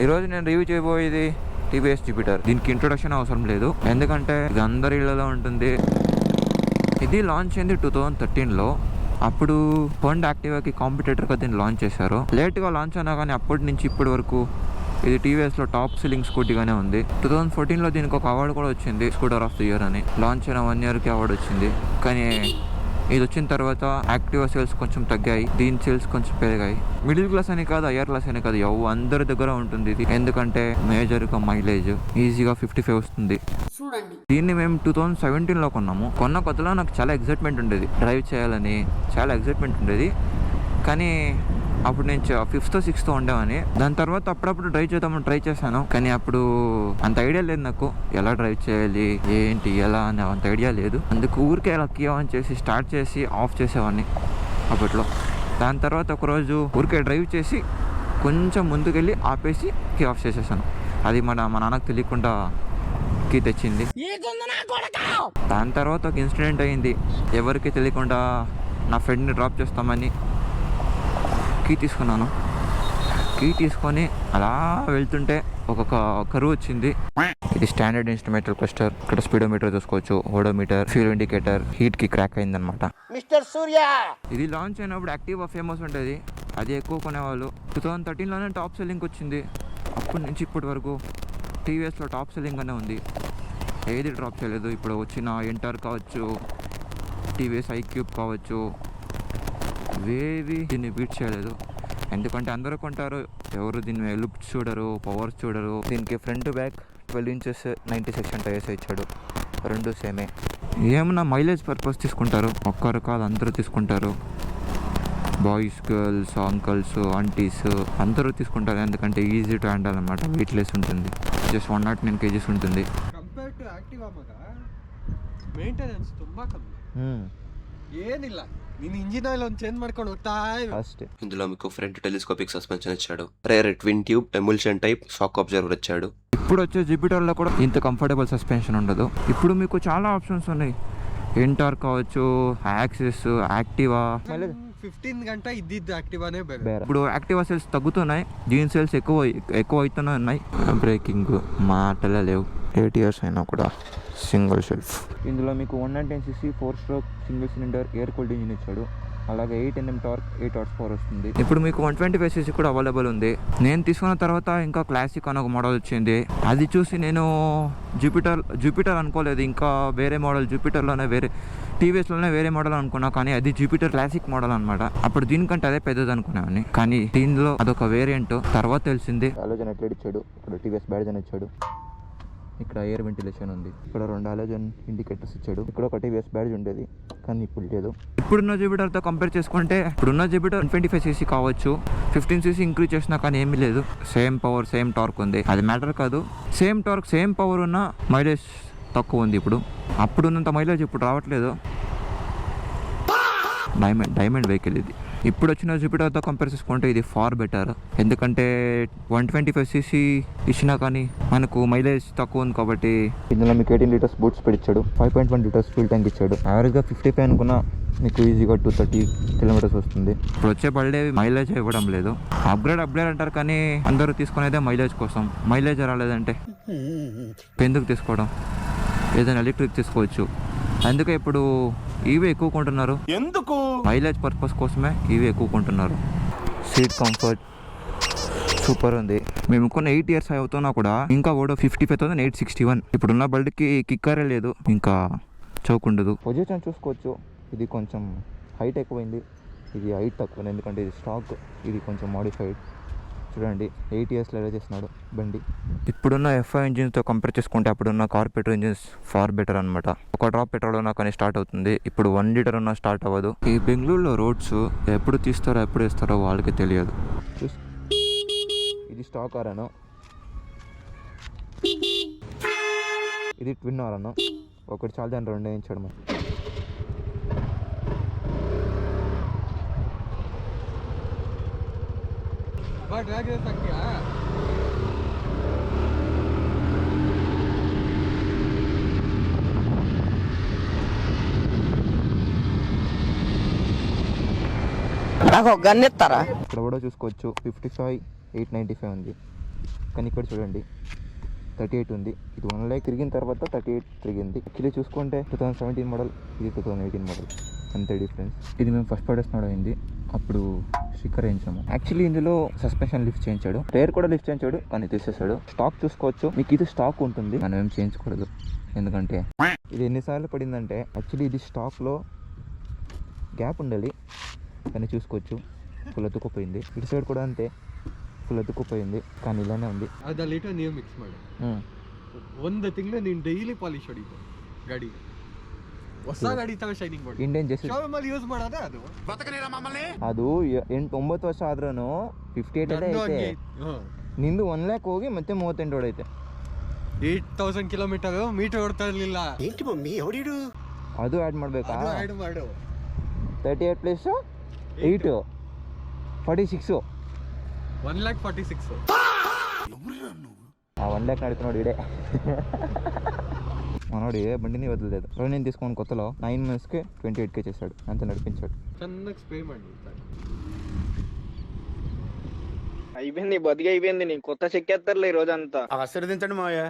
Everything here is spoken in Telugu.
ఈరోజు నేను రివ్యూ చేయబోయేది టీవీఎస్ జూపిటర్. దీనికి ఇంట్రొడక్షన్ అవసరం లేదు, ఎందుకంటే ఇది అందరి ఇళ్లలో ఉంటుంది. ఇది లాంచ్ అయింది 2013లో. అప్పుడు హోండా యాక్టివాకి కాంపిటేటర్గా దీన్ని లాంచ్ చేశారు. లేట్గా లాంచ్ అయినా కానీ అప్పటి నుంచి ఇప్పటి వరకు ఇది టీవీఎస్లో టాప్ సెల్లింగ్ స్కూటీగానే ఉంది. 2014లో దీనికి ఒక అవార్డు కూడా వచ్చింది, స్కూటర్ ఆఫ్ ది ఇయర్ అని. లాంచ్ అయిన 1 yearకి అవార్డు వచ్చింది. కానీ ఇది వచ్చిన తర్వాత యాక్టివా సేల్స్ కొంచెం తగ్గాయి, దీని సేల్స్ కొంచెం పెరిగాయి. మిడిల్ క్లాస్ అని కాదు, హయ్యర్ క్లాస్ అని కాదు, అందరి దగ్గర ఉంటుంది ఇది. ఎందుకంటే మేజర్గా మైలేజ్ ఈజీగా 55 వస్తుంది. దీన్ని మేము 2017లో కొన్నాము. కొన్న కొత్తలో నాకు చాలా ఎక్సైట్మెంట్ ఉండేది, డ్రైవ్ చేయాలని చాలా ఎక్సైట్మెంట్ ఉండేది. కానీ అప్పుడు నేను 5th 6th ఉండేవని. దాని తర్వాత అప్పుడప్పుడు డ్రైవ్ చేద్దామని ట్రై చేశాను, కానీ అప్పుడు అంత ఐడియా లేదు నాకు, ఎలా డ్రైవ్ చేయాలి ఏంటి ఎలా అని అంత ఐడియా లేదు. అందుకు ఊరికే ఎలా కీ ఆన్ చేసి స్టార్ట్ చేసి ఆఫ్ చేసేవాడిని అప్పట్లో. దాని తర్వాత ఒకరోజు ఊరికే డ్రైవ్ చేసి కొంచెం ముందుకెళ్ళి ఆపేసి కీ ఆఫ్ చేసేసాను. అది మా నాన్నకు తెలియకుండా కీ తెచ్చింది. దాని తర్వాత ఒక ఇన్సిడెంట్ అయింది. ఎవరికి తెలియకుండా నా ఫ్రెండ్ని డ్రాప్ చేస్తామని కీ తీసుకున్నాను. కీ తీసుకొని అలా వెళ్తుంటే ఒక కరువు వచ్చింది. ఇది స్టాండర్డ్ ఇన్స్ట్రుమెంటల్ క్లస్టర్. ఇక్కడ స్పీడోమీటర్ చూసుకోవచ్చు, ఓడోమీటర్, ఫ్యూల్ ఇండికేటర్. హీట్ కి క్రాక్ అయిందనమాట. మిస్టర్ సూర్య ఇది లాంచ్ అయినప్పుడు యాక్టివా ఫేమస్ ఉంటుంది, అది ఎక్కువ కొనేవాళ్ళు. 2013లోనే టాప్ సెల్లింగ్ వచ్చింది. అప్పటి నుంచి ఇప్పటి వరకు టీవీఎస్లో టాప్ సెల్లింగ్ అనే ఉంది, ఏది డ్రాప్ చేయలేదు. ఇప్పుడు వచ్చిన ఎంటర్ కావచ్చు, టీవీఎస్ ఐక్యూబ్ కావచ్చు, ఇవేవి దీన్ని బీట్ చేయలేదు. ఎందుకంటే అందరూ కొంటారు, ఎవరు దీన్ని లుక్ చూడరు, పవర్స్ చూడరు. దీనికి ఫ్రంట్ బ్యాక్ 12 inches 90 టైర్స్ ఇచ్చాడు, రెండు సేమే. ఏమన్నా మైలేజ్ పర్పస్ తీసుకుంటారు, ఒక్కరు కాదు అందరూ తీసుకుంటారు. బాయ్స్, గర్ల్స్, అంకల్స్, ఆంటీస్ అందరూ తీసుకుంటారు. ఎందుకంటే ఈజీ టు హ్యాండిల్ అనమాట, వెయిట్లెస్ ఉంటుంది. జస్ట్ 109 kgs ఉంటుంది. ಮೇಂಟೆನೆನ್ಸ್ ತುಂಬಾ ಕಮ್ಮಿ, ಏನಿಲ್ಲ. ನೀನು ಇಂಜಿನ್ ಆಯಿಲ್ ಒಂದು ಚೇಂಜ್ ಮಾಡ್ಕೊಂಡು ಹೋಗ್ತಾ అಷ್ಟೇ. ఇందులో మీకు ఫ్రంట్ టెలిస్కోపిక్ సస్పెన్షన్ ఇచ్చాడు, rare twin tube emulsion type shock absorber ఇచ్చాడు. ఇప్పుడు వచ్చే జూపిటర్లో కూడా ఇంత కంఫర్టబుల్ సస్పెన్షన్ ఉండదు. ఇప్పుడు మీకు చాలా ఆప్షన్స్ ఉన్నాయి, ఎంటార్ కావచ్చు, యాక్సిస్, యాక్టివా. 15 గంట ఇద్దిద్దు యాక్టివానే బెటర్. ఇప్పుడు యాక్టివా సేల్స్ తగ్గుతున్నాయి, దీని సేల్స్ ఎక్కువ అవుతూనే ఉన్నాయి. బ్రేకింగ్ మాటలే లేవు, 8 years అయినా కూడా సింగిల్ షెల్ఫ్. ఇందులో మీకు 110cc 4-stroke single cylinder air cooled engine ఇచ్చాడు. అలాగే 8 Nm టార్క్, 8 horsepower వస్తుంది. ఇప్పుడు మీకు 125cc కూడా అవైలబుల్ ఉంది. నేను తీసుకున్న తర్వాత ఇంకా క్లాసిక్ అని ఒక మోడల్ వచ్చింది, అది చూసి నేను జూపిటర్ అనుకోలేదు. ఇంకా వేరే మోడల్ జూపిటర్లోనే, వేరే టీవీఎస్లోనే వేరే మోడల్ అనుకున్నా, కానీ అది జూపిటర్ క్లాసిక్ మోడల్ అనమాట. అప్పుడు దీనికంటే అదే పెద్దది అనుకున్నాను, కానీ దీనిలో అదొక వేరియంట్. తర్వాత తెలిసింది హాలోజన్ ఎట్లా ఇచ్చాడు. ఇక్కడ టీవీఎస్ బ్యాడ్జ్ అని ఇచ్చాడు, ఇక్కడ ఎయిర్ వెంటిలేషన్ ఉంది, ఇక్కడ 2 హాలోజన్ ఇండికేటర్స్ ఇచ్చాడు. ఇక్కడ ఒక టీవీఎస్ బ్యాడ్జ్ ఉండేది, కానీ ఇప్పుడు లేదు. ఇప్పుడున్న జూపిటర్తో కంపేర్ చేసుకుంటే ఇప్పుడున్న జూపిటర్ 125cc కావచ్చు, 15cc ఇంక్రీజ్ చేసినా కానీ ఏమీ లేదు. సేమ్ పవర్, సేమ్ టార్క్ ఉంది, అది మ్యాటర్ కాదు. సేమ్ టార్క్, సేమ్ పవర్ ఉన్న మైలేజ్ తక్కువ ఉంది ఇప్పుడు. అప్పుడున్నంత మైలేజ్ ఇప్పుడు రావట్లేదు. డైమండ్ వెహికల్ ఇది. ఇప్పుడు వచ్చిన జూపిటర్తో కంపేర్ చేసుకుంటే ఇది ఫార్ బెటర్. ఎందుకంటే 125cc ఇచ్చినా కానీ మనకు మైలేజ్ తక్కువ ఉంది కాబట్టి. ఇందులో మీకు 18 liters బూట్ స్పీడ్ ఇచ్చాడు, 5.1 liters ఫ్యూల్ ట్యాంక్ ఇచ్చాడు. యావరేజ్గా 55 అనుకున్నా మీకు ఈజీగా 230 kilometers వస్తుంది. ఇప్పుడు వచ్చే బళ్ళే మైలేజ్ ఇవ్వడం లేదు. అప్గ్రేడ్ అంటారు, కానీ అందరూ తీసుకునేదే మైలేజ్ కోసం. మైలేజ్ రాలేదంటే ఎందుకు తీసుకోవడం, ఏదైనా ఎలక్ట్రిక్ తీసుకోవచ్చు. అందుకే ఇప్పుడు ఇవి ఎక్కువ కొంటున్నారు, ఎందుకు మైలేజ్ పర్పస్ కోసమే ఇవి ఎక్కువ కొంటున్నారు. సీట్ కంఫర్ట్ సూపర్ ఉంది. మేము కొన్ని 8 years అవుతున్నా కూడా ఇంకా కూడా 55,861. ఇప్పుడున్న బల్డ్కి కిక్కరే లేదు, ఇంకా చౌకుండదు. పొజిషన్ చూసుకోవచ్చు, ఇది కొంచెం హైట్ ఎక్కువైంది, ఇది హైట్ తక్కువ, ఎందుకంటే ఇది స్టాక్, ఇది కొంచెం మోడిఫైడ్. చూడండి 8 yearsలో ఎలా చేస్తున్నాడు బండి. ఇప్పుడున్న FI ఇంజిన్తో కంపేర్ చేసుకుంటే అప్పుడున్న కార్పొరేటర్ ఇంజిన్స్ ఫార్ బెటర్ అనమాట. ఒక డ్రాప్ పెట్రోల్ ఉన్నా కానీ స్టార్ట్ అవుతుంది, ఇప్పుడు 1 liter ఉన్నా స్టార్ట్ అవ్వదు. ఈ బెంగళూరులో రోడ్స్ ఎప్పుడు తీస్తారో ఎప్పుడు వేస్తారో వాళ్ళకి తెలియదు. ఇది స్టాక్ ఆరాను, ఇది ట్విన్ ఆరాను. ఒకటి చాలా దాన్ని 2 వేయించాడు. మరి ड्रैग दे सकते हैं। నాకు గన్ ఇస్తారా? ఇక్కడ కూడా చూసుకోవచ్చు 55,895 ఉంది. కానీ ఇక్కడ చూడండి 38 ఉంది. ఇది 1 lakh తిరిగిన తర్వాత 38 తిరిగింది. యాక్చువల్లీ చూసుకుంటే 2017 మోడల్, ఇది 2018 మోడల్, అంతే డిఫరెన్స్. ఇది మేము ఫస్ట్ ప్రొడక్ట్ అయింది, అప్పుడు స్టిక్కర్ వేయించాము. యాక్చువల్లీ ఇందులో సస్పెన్షన్ లిఫ్ట్ చేయించాడు, టైర్ కూడా లిఫ్ట్ చేయించాడు, కానీ తీసేసాడు. స్టాక్ చూసుకోవచ్చు, మీకు ఇది స్టాక్ ఉంటుంది, మనం ఏం చేయించకూడదు. ఎందుకంటే ఇది ఎన్నిసార్లు పడిందంటే యాక్చువల్లీ ఇది స్టాక్లో గ్యాప్ ఉండాలి, కానీ చూసుకోవచ్చు ఫుల్ అతుక్కుపోయింది. ఇటు సైడ్ కూడా అంతే, ಫುಲ್ ಅದುಕೋಪೋయింది, కానీ ಇಲ್ಲಾನೇ ఉంది. ಅದ ಲೀಟರ್ ನೀವು ಮಿಕ್ಸ್ ಮಾಡಿ ಒಂದು ತಿಂಗಳು ನೀನು ಡೈಲಿ ಪಾಲಿಶ್ ಹೊಡಿತು ಗಾಡಿ. ಹೊಸ ಗಾಡಿ ತರ ಶೈನಿಂಗ್ ಮಾಡಿ ಇಂಡಿಯನ್ ಜೆಸಿ ಶೋರೂಮಲ್ಲಿ ಯೂಸ್ ಮಾಡೋದೇ ಅದು. ಅದು 8-9 ವರ್ಷ ಆದ್ರೂ 58 ಐತೆ. ನಿಂದು 1 lakh ಹೋಗಿ ಮತ್ತೆ 38 ಹೊಡೈತೆ. 8000 ಕಿಲೋಮೀಟರ್ ಮೀಟರ್ ಓಡ್ತಾ ಇರಲಿಲ್ಲ. ఏంటి మమ్మీ ఎవడిడు? ಅದು ಆಡ್ ಮಾಡಬೇಕಾ? ಅದು ಆಡ್ ಮಾಡು. 38 ಪ್ಲಸ್ 8 46 1,46,000. ఆ 1 lakh నడుతున్నాడు ఇడే. మనోడు ఏ బండిని వదలలేదు. నేను తీసుకొని కొత్తలో 9 monthsకి 28K చేశాడు, అంత నడిపించాడు. ಚೆನ್ನಾಗಿ ಸ್ಪ್ರೇ ಮಾಡಿ. అయిపోయింది, బతికి అయిపోయింది. నీ కొత్త చెక్కేస్తారులే ఈ రోజంతా. ఆశీర్వదించండి మావయ్య.